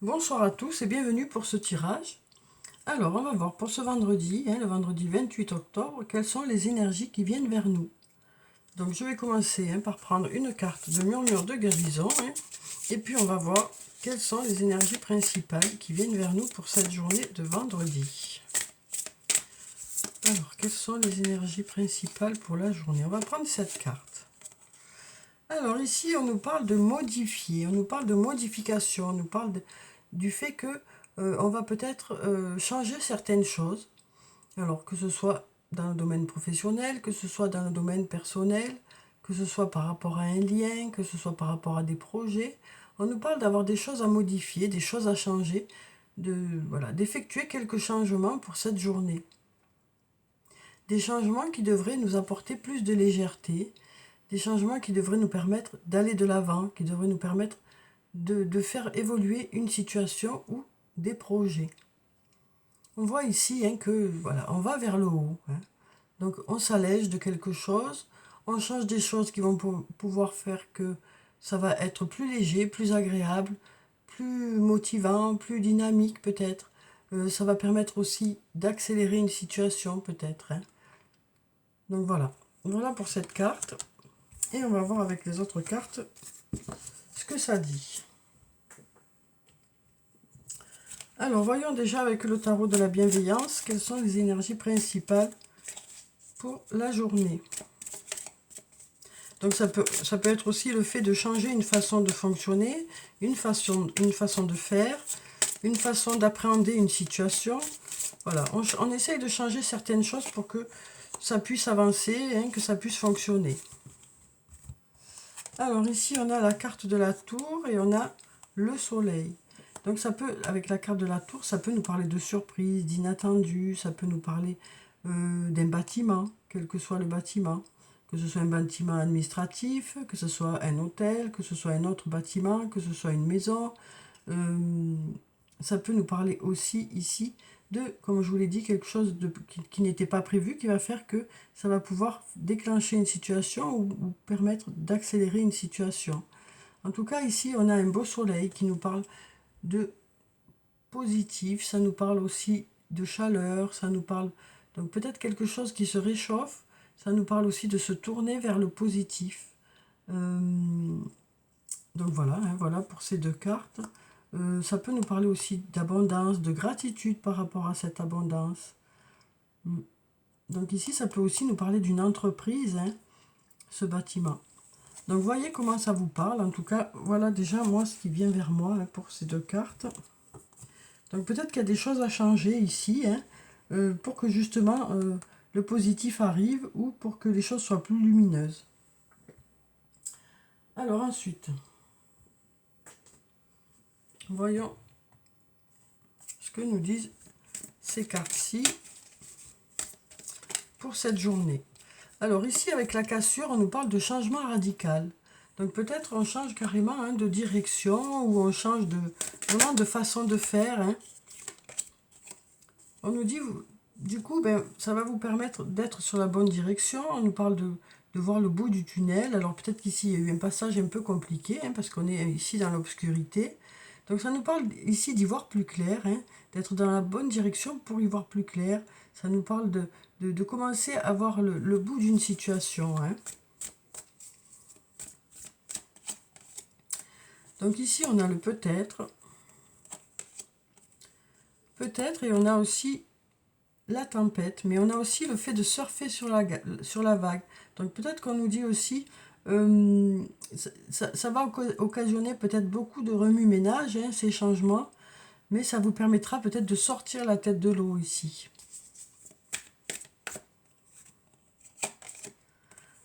Bonsoir à tous et bienvenue pour ce tirage. Alors, on va voir pour ce vendredi, le vendredi 28 octobre, quelles sont les énergies qui viennent vers nous. Donc, je vais commencer par prendre une carte de murmure de guérison. Et puis, on va voir quelles sont les énergies principales qui viennent vers nous pour cette journée de vendredi. Alors, quelles sont les énergies principales pour la journée? On va prendre cette carte. Alors, ici, on nous parle de modifier, on nous parle de modification, on nous parle du fait que on va peut-être changer certaines choses. Alors, que ce soit dans le domaine professionnel, que ce soit dans le domaine personnel, que ce soit par rapport à un lien, que ce soit par rapport à des projets. On nous parle d'avoir des choses à modifier, des choses à changer, d'effectuer quelques changements pour cette journée. Des changements qui devraient nous apporter plus de légèreté, des changements qui devraient nous permettre d'aller de l'avant, qui devraient nous permettre de faire évoluer une situation ou des projets. On voit ici que voilà, on va vers le haut. Donc on s'allège de quelque chose, on change des choses qui vont pouvoir faire que ça va être plus léger, plus agréable, plus motivant, plus dynamique peut-être. Ça va permettre aussi d'accélérer une situation peut-être. Donc voilà pour cette carte. Et on va voir avec les autres cartes ce que ça dit. Alors, voyons déjà avec le tarot de la bienveillance, quelles sont les énergies principales pour la journée. Donc, ça peut être aussi le fait de changer une façon de fonctionner, une façon de faire, une façon d'appréhender une situation. Voilà, on essaye de changer certaines choses pour que ça puisse avancer, que ça puisse fonctionner. Alors, ici, on a la carte de la tour et on a le soleil. Donc ça peut, avec la carte de la tour, ça peut nous parler de surprise, d'inattendu, ça peut nous parler d'un bâtiment, quel que soit le bâtiment, que ce soit un bâtiment administratif, que ce soit un hôtel, que ce soit un autre bâtiment, que ce soit une maison. Ça peut nous parler aussi ici de, comme je vous l'ai dit, quelque chose qui n'était pas prévu, qui va faire que ça va pouvoir déclencher une situation ou permettre d'accélérer une situation. En tout cas, ici, on a un beau soleil qui nous parle de positif, ça nous parle aussi de chaleur, ça nous parle donc peut-être quelque chose qui se réchauffe, ça nous parle aussi de se tourner vers le positif. Donc voilà pour ces deux cartes. Ça peut nous parler aussi d'abondance, de gratitude par rapport à cette abondance. Donc ici, ça peut aussi nous parler d'une entreprise, ce bâtiment. Donc voyez comment ça vous parle. En tout cas, voilà déjà moi ce qui vient vers moi pour ces deux cartes. Donc peut-être qu'il y a des choses à changer ici, pour que justement le positif arrive ou pour que les choses soient plus lumineuses. Alors ensuite, voyons ce que nous disent ces cartes-ci pour cette journée. Alors ici, avec la cassure, on nous parle de changement radical. Donc peut-être on change carrément de direction ou on change vraiment de façon de faire. On nous dit, du coup, ça va vous permettre d'être sur la bonne direction. On nous parle de voir le bout du tunnel. Alors peut-être qu'ici, il y a eu un passage un peu compliqué, parce qu'on est ici dans l'obscurité. Donc ça nous parle ici d'y voir plus clair, d'être dans la bonne direction pour y voir plus clair. Ça nous parle de commencer à voir le bout d'une situation. Donc ici, on a le peut-être. Peut-être, et on a aussi la tempête, mais on a aussi le fait de surfer sur la vague. Donc peut-être qu'on nous dit aussi, ça va occasionner peut-être beaucoup de remue-ménage, ces changements, mais ça vous permettra peut-être de sortir la tête de l'eau ici.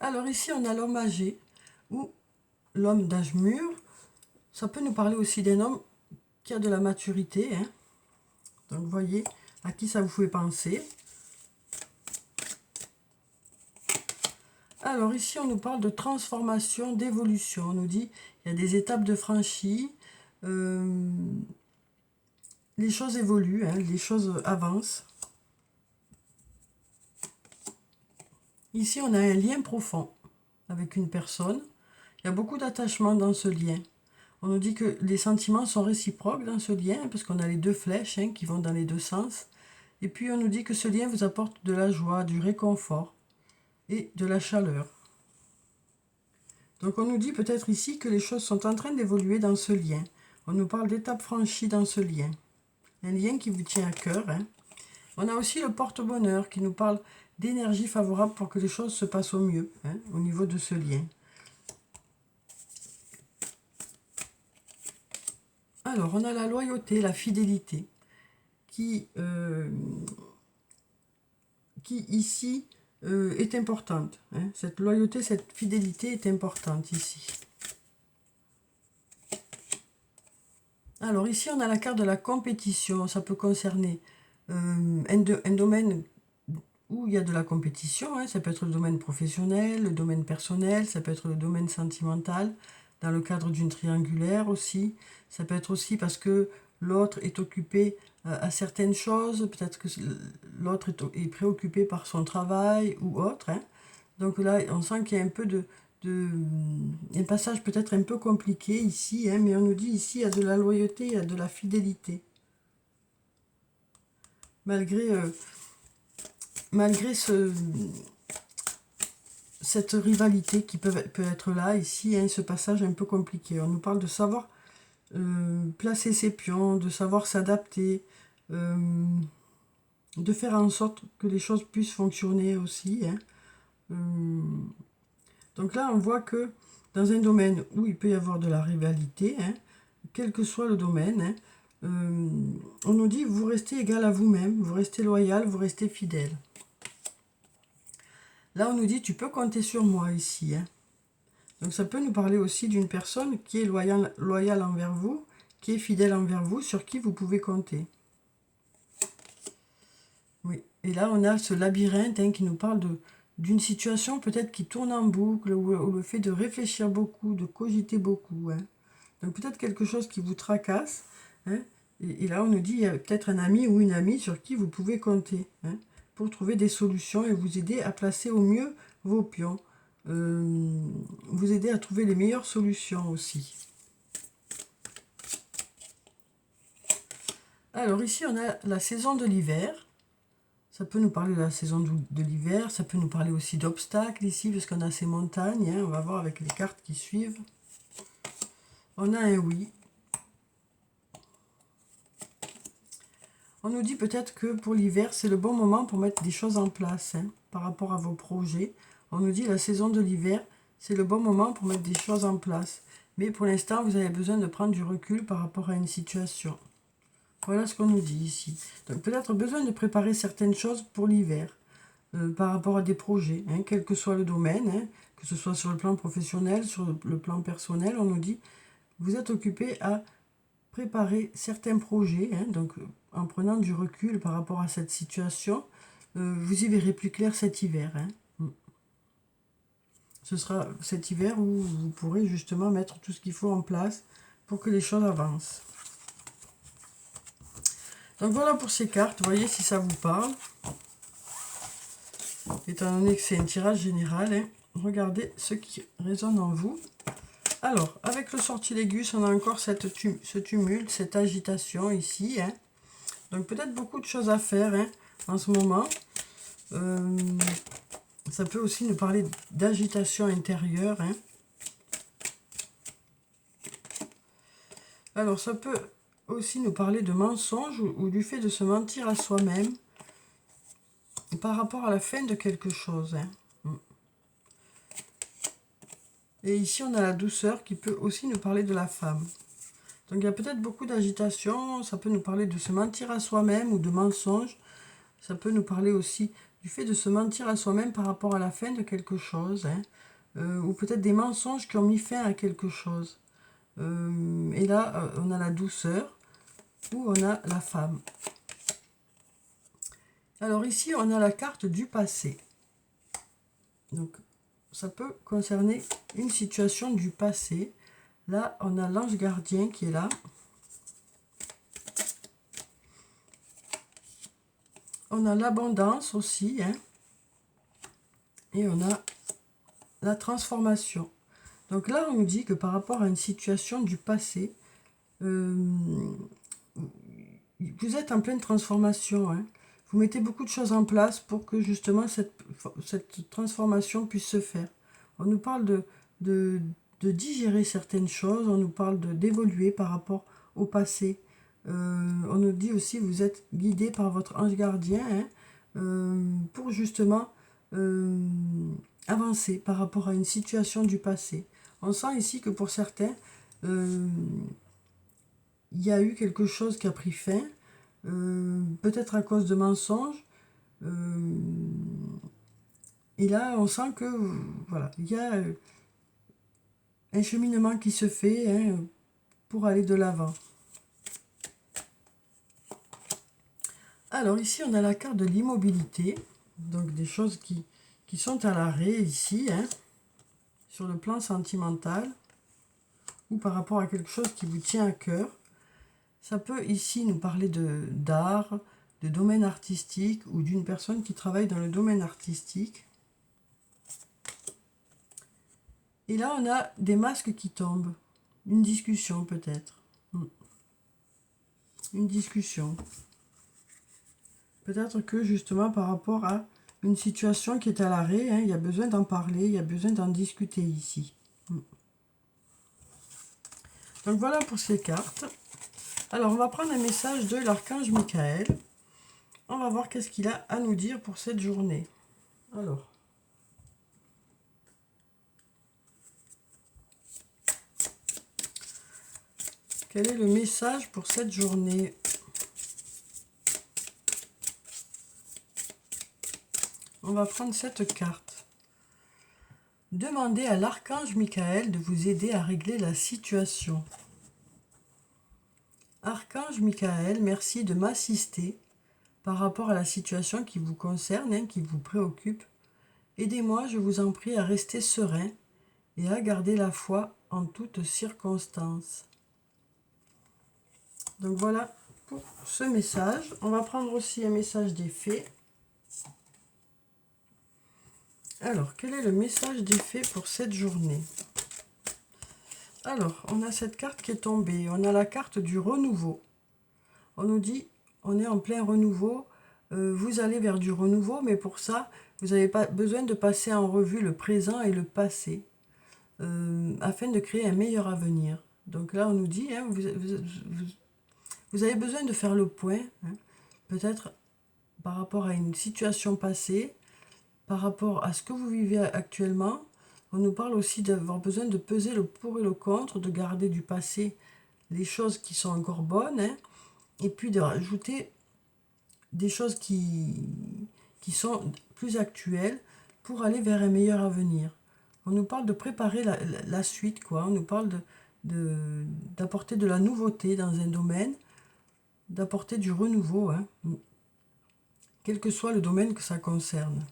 Alors ici, on a l'homme âgé, ou l'homme d'âge mûr. Ça peut nous parler aussi d'un homme qui a de la maturité. Donc vous voyez à qui ça vous fait penser. Alors ici, on nous parle de transformation, d'évolution. On nous dit il y a des étapes de franchie, les choses évoluent, les choses avancent. Ici, on a un lien profond avec une personne. Il y a beaucoup d'attachement dans ce lien. On nous dit que les sentiments sont réciproques dans ce lien, parce qu'on a les deux flèches hein, qui vont dans les deux sens. Et puis on nous dit que ce lien vous apporte de la joie, du réconfort et de la chaleur. Donc on nous dit peut-être ici que les choses sont en train d'évoluer dans ce lien. On nous parle d'étapes franchies dans ce lien. Un lien qui vous tient à cœur. Hein. On a aussi le porte-bonheur qui nous parle d'énergie favorable pour que les choses se passent au mieux hein, au niveau de ce lien. Alors, on a la loyauté, la fidélité, qui ici est importante. Hein. Cette loyauté, cette fidélité est importante ici. Alors ici, on a la carte de la compétition. Ça peut concerner un domaine où il y a de la compétition. Hein. Ça peut être le domaine professionnel, le domaine personnel, ça peut être le domaine sentimental, dans le cadre d'une triangulaire aussi. Ça peut être aussi parce que l'autre est occupé à certaines choses. Peut-être que l'autre est préoccupé par son travail ou autre. Hein. Donc là, on sent qu'il y a un peu un passage peut-être un peu compliqué ici, hein, mais on nous dit ici, il y a de la loyauté, il y a de la fidélité. Malgré cette rivalité qui peut être là, ici, hein, ce passage un peu compliqué. On nous parle de savoir placer ses pions, de savoir s'adapter, de faire en sorte que les choses puissent fonctionner aussi. Hein. Donc là, on voit que dans un domaine où il peut y avoir de la rivalité, hein, quel que soit le domaine, hein, on nous dit vous restez égal à vous-même, vous restez loyal, vous restez fidèle. Là, on nous dit tu peux compter sur moi ici. Hein. Donc ça peut nous parler aussi d'une personne qui est loyale envers vous, qui est fidèle envers vous, sur qui vous pouvez compter. Oui. Et là, on a ce labyrinthe hein, qui nous parle d'une situation peut-être qui tourne en boucle, ou le fait de réfléchir beaucoup, de cogiter beaucoup. Hein. Donc peut-être quelque chose qui vous tracasse. Hein. Et là, on nous dit, il y a peut-être un ami ou une amie sur qui vous pouvez compter. Hein, pour trouver des solutions et vous aider à placer au mieux vos pions. Vous aider à trouver les meilleures solutions aussi. Alors ici, on a la saison de l'hiver. Ça peut nous parler de la saison de l'hiver, ça peut nous parler aussi d'obstacles ici, parce qu'on a ces montagnes, hein, on va voir avec les cartes qui suivent. On a un oui. On nous dit peut-être que pour l'hiver, c'est le bon moment pour mettre des choses en place, hein, par rapport à vos projets. On nous dit la saison de l'hiver, c'est le bon moment pour mettre des choses en place. Mais pour l'instant, vous avez besoin de prendre du recul par rapport à une situation. Voilà ce qu'on nous dit ici. Donc peut-être besoin de préparer certaines choses pour l'hiver, par rapport à des projets, hein, quel que soit le domaine, hein, que ce soit sur le plan professionnel, sur le plan personnel, on nous dit, vous êtes occupé à préparer certains projets, hein, donc en prenant du recul par rapport à cette situation, vous y verrez plus clair cet hiver. Hein. Ce sera cet hiver où vous pourrez justement mettre tout ce qu'il faut en place pour que les choses avancent. Donc voilà pour ces cartes, voyez si ça vous parle. Étant donné que c'est un tirage général, hein, regardez ce qui résonne en vous. Alors, avec le sortilègus, on a encore ce tumulte, cette agitation ici. Hein. Donc peut-être beaucoup de choses à faire hein, en ce moment. Ça peut aussi nous parler d'agitation intérieure. Hein. Alors ça peut aussi nous parler de mensonges ou du fait de se mentir à soi-même par rapport à la fin de quelque chose. Hein. Et ici, on a la douceur qui peut aussi nous parler de la femme. Donc, il y a peut-être beaucoup d'agitation. Ça peut nous parler de se mentir à soi-même ou de mensonges. Ça peut nous parler aussi du fait de se mentir à soi-même par rapport à la fin de quelque chose. Hein. Ou peut-être des mensonges qui ont mis fin à quelque chose. Et là, on a la douceur ou on a la femme. Alors ici, on a la carte du passé. Donc, ça peut concerner une situation du passé. Là, on a l'ange gardien qui est là. On a l'abondance aussi. Hein, et on a la transformation. Donc là, on nous dit que par rapport à une situation du passé, vous êtes en pleine transformation, hein. Vous mettez beaucoup de choses en place pour que justement cette transformation puisse se faire. On nous parle de digérer certaines choses, on nous parle d'évoluer par rapport au passé. On nous dit aussi vous êtes guidé par votre ange gardien, hein, pour justement avancer par rapport à une situation du passé. On sent ici que pour certains, il y a eu quelque chose qui a pris fin, peut-être à cause de mensonges. Et là, on sent que voilà, il y a un cheminement qui se fait, hein, pour aller de l'avant. Alors ici, on a la carte de l'immobilité, donc des choses qui sont à l'arrêt ici, hein, sur le plan sentimental, ou par rapport à quelque chose qui vous tient à cœur. Ça peut ici nous parler d'art, de domaine artistique, ou d'une personne qui travaille dans le domaine artistique. Et là, on a des masques qui tombent. Une discussion peut-être. Une discussion. Peut-être que justement par rapport à une situation qui est à l'arrêt, hein, il y a besoin d'en parler, il y a besoin d'en discuter ici. Donc voilà pour ces cartes. Alors on va prendre un message de l'archange Michael. On va voir qu'est-ce qu'il a à nous dire pour cette journée. Alors. Quel est le message pour cette journée ? On va prendre cette carte. Demandez à l'archange Michael de vous aider à régler la situation. Archange Michael, merci de m'assister par rapport à la situation qui vous concerne, hein, qui vous préoccupe. Aidez-moi, je vous en prie, à rester serein et à garder la foi en toutes circonstances. Donc voilà pour ce message. On va prendre aussi un message des fées. Alors, quel est le message des fées pour cette journée? Alors, on a cette carte qui est tombée. On a la carte du renouveau. On nous dit, on est en plein renouveau. Vous allez vers du renouveau, mais pour ça, vous n'avez pas besoin de passer en revue le présent et le passé, afin de créer un meilleur avenir. Donc là, on nous dit, hein, vous avez besoin de faire le point, hein, peut-être par rapport à une situation passée, par rapport à ce que vous vivez actuellement. On nous parle aussi d'avoir besoin de peser le pour et le contre, de garder du passé les choses qui sont encore bonnes, hein, et puis de rajouter des choses qui sont plus actuelles pour aller vers un meilleur avenir. On nous parle de préparer la suite, quoi. On nous parle d'apporter de la nouveauté dans un domaine, d'apporter du renouveau, hein, quel que soit le domaine que ça concerne.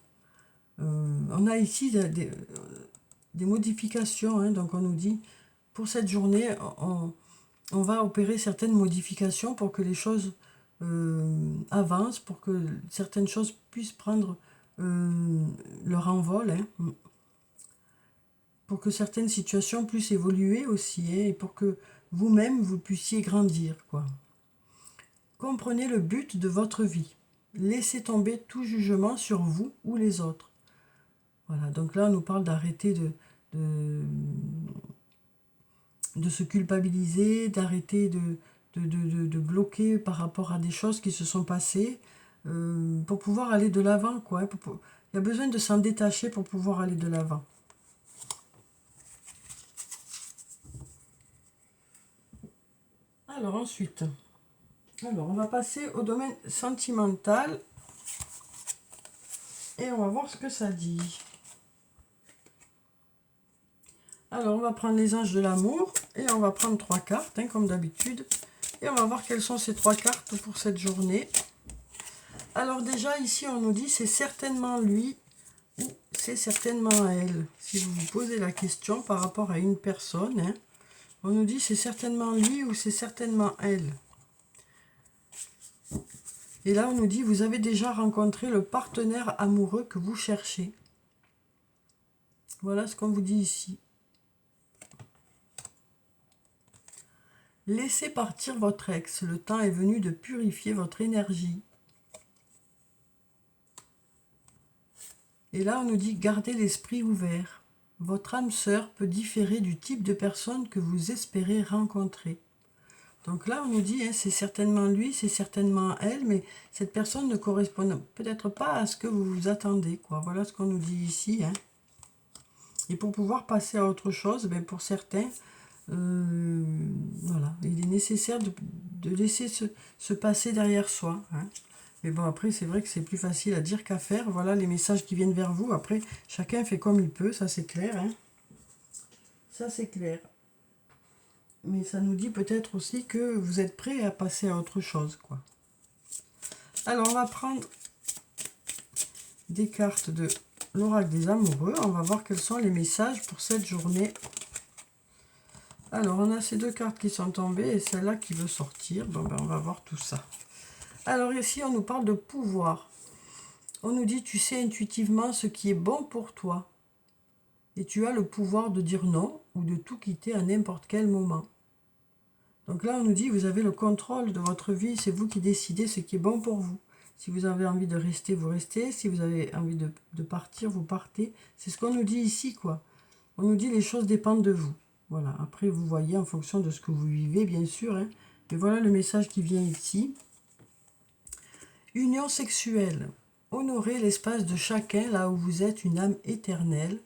On a ici des modifications, hein, donc on nous dit, pour cette journée, on va opérer certaines modifications pour que les choses avancent, pour que certaines choses puissent prendre leur envol, hein, pour que certaines situations puissent évoluer aussi, hein, et pour que vous-même, vous puissiez grandir, quoi. Comprenez le but de votre vie. Laissez tomber tout jugement sur vous ou les autres. Voilà, donc là, on nous parle d'arrêter de se culpabiliser, d'arrêter de bloquer par rapport à des choses qui se sont passées, pour pouvoir aller de l'avant, quoi. Il y a besoin de s'en détacher pour pouvoir aller de l'avant. Alors ensuite, on va passer au domaine sentimental et on va voir ce que ça dit. Alors, on va prendre les anges de l'amour et on va prendre 3 cartes, hein, comme d'habitude. Et on va voir quelles sont ces 3 cartes pour cette journée. Alors déjà, ici, on nous dit c'est certainement lui ou c'est certainement elle. Si vous vous posez la question par rapport à une personne, hein, on nous dit c'est certainement lui ou c'est certainement elle. Et là, on nous dit vous avez déjà rencontré le partenaire amoureux que vous cherchez. Voilà ce qu'on vous dit ici. Laissez partir votre ex. Le temps est venu de purifier votre énergie. Et là, on nous dit, gardez l'esprit ouvert. Votre âme sœur peut différer du type de personne que vous espérez rencontrer. Donc là, on nous dit, hein, c'est certainement lui, c'est certainement elle, mais cette personne ne correspond peut-être pas à ce que vous vous attendez, quoi. Voilà ce qu'on nous dit ici. Hein. Et pour pouvoir passer à autre chose, ben pour certains, voilà, il est nécessaire de laisser se passer derrière soi. Hein. Mais bon, après, c'est vrai que c'est plus facile à dire qu'à faire. Voilà les messages qui viennent vers vous. Après, chacun fait comme il peut, ça c'est clair. Hein. Ça c'est clair. Mais ça nous dit peut-être aussi que vous êtes prêt à passer à autre chose, quoi. Alors, on va prendre des cartes de l'oracle des amoureux. On va voir quels sont les messages pour cette journée. Alors, on a ces deux cartes qui sont tombées et celle-là qui veut sortir. Bon, ben, on va voir tout ça. Alors, ici, on nous parle de pouvoir. On nous dit, tu sais intuitivement ce qui est bon pour toi. Et tu as le pouvoir de dire non ou de tout quitter à n'importe quel moment. Donc là, on nous dit, vous avez le contrôle de votre vie, c'est vous qui décidez ce qui est bon pour vous. Si vous avez envie de rester, vous restez. Si vous avez envie de partir, vous partez. C'est ce qu'on nous dit ici, quoi. On nous dit, les choses dépendent de vous. Voilà, après, vous voyez en fonction de ce que vous vivez, bien sûr. Hein. Et voilà le message qui vient ici. Union sexuelle. Honorez l'espace de chacun là où vous êtes une âme éternelle,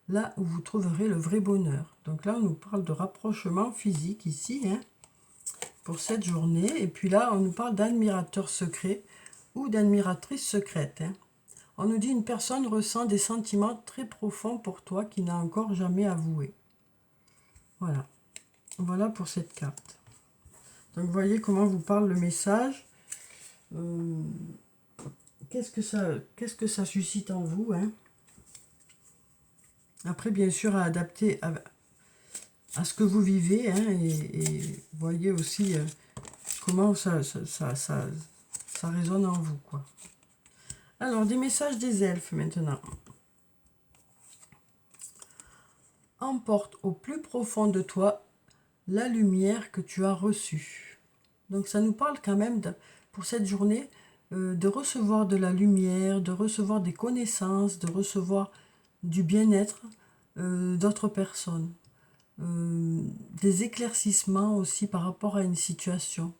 là où vous trouverez le vrai bonheur. Donc là, on nous parle de rapprochement physique ici, hein, pour cette journée. Et puis là, on nous parle d'admirateur secret ou d'admiratrice secrète. Hein. On nous dit une personne ressent des sentiments très profonds pour toi qui n'a encore jamais avoué. Voilà. Voilà pour cette carte. Donc, vous voyez comment vous parle le message. Qu'est-ce que ça suscite en vous, hein? Après, bien sûr, à adapter à ce que vous vivez, hein, et voyez aussi comment ça résonne en vous, quoi. Alors, des messages des elfes, maintenant. Emporte au plus profond de toi la lumière que tu as reçue. Donc, ça nous parle quand même, pour cette journée, de recevoir de la lumière, de recevoir des connaissances, de recevoir du bien-être d'autres personnes. Des éclaircissements aussi par rapport à une situation.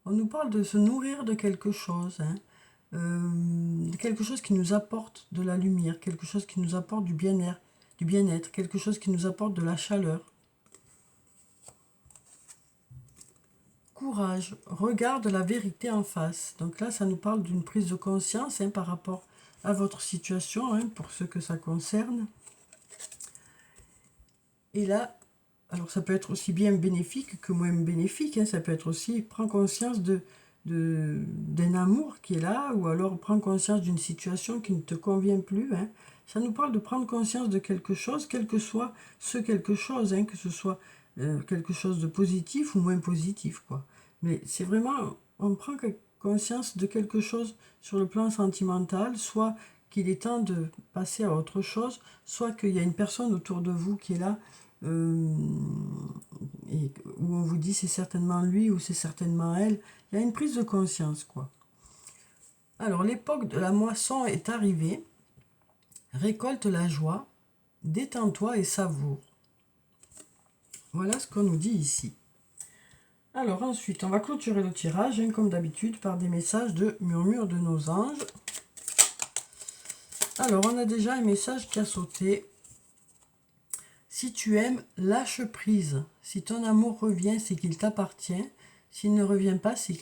On nous parle de se nourrir de quelque chose, hein, quelque chose qui nous apporte de la lumière, quelque chose qui nous apporte du bien-être, quelque chose qui nous apporte de la chaleur. Courage, regarde la vérité en face. Donc là, ça nous parle d'une prise de conscience, hein, par rapport à votre situation, hein, pour ceux que ça concerne. Et là, alors ça peut être aussi bien bénéfique que moins bénéfique, hein, ça peut être aussi, prends conscience d'un amour qui est là, ou alors prends conscience d'une situation qui ne te convient plus. Hein. Ça nous parle de prendre conscience de quelque chose, quel que soit ce quelque chose, hein, que ce soit quelque chose de positif ou moins positif, quoi. Mais c'est vraiment, on prend conscience de quelque chose sur le plan sentimental, soit qu'il est temps de passer à autre chose, soit qu'il y a une personne autour de vous qui est là, et où on vous dit c'est certainement lui ou c'est certainement elle. Il y a une prise de conscience, quoi. Alors, l'époque de la moisson est arrivée. Récolte la joie, détends-toi et savoure. Voilà ce qu'on nous dit ici. Alors ensuite, on va clôturer le tirage, hein, comme d'habitude, par des messages de murmure de nos anges. Alors, on a déjà un message qui a sauté. Si tu aimes, lâche prise. Si ton amour revient, c'est qu'il t'appartient. S'il ne revient pas, c'est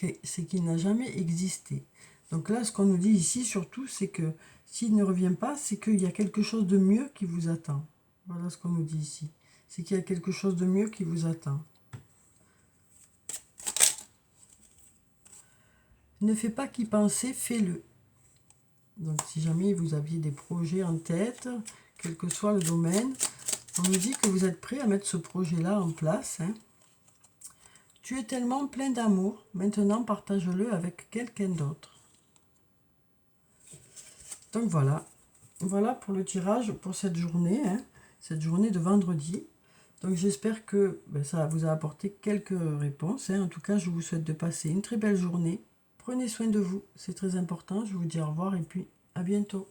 qu'il n'a jamais existé. Donc là, ce qu'on nous dit ici, surtout, c'est que s'il ne revient pas, c'est qu'il y a quelque chose de mieux qui vous attend. Voilà ce qu'on nous dit ici. C'est qu'il y a quelque chose de mieux qui vous attend. Ne fais pas qu'y penser, fais-le. Donc si jamais vous aviez des projets en tête, quel que soit le domaine, on nous dit que vous êtes prêt à mettre ce projet-là en place. Hein. Tu es tellement plein d'amour, maintenant partage-le avec quelqu'un d'autre. Donc voilà, voilà pour le tirage pour cette journée, hein, cette journée de vendredi. Donc j'espère que ça vous a apporté quelques réponses, hein. En tout cas, je vous souhaite de passer une très belle journée. Prenez soin de vous, c'est très important. Je vous dis au revoir et puis à bientôt.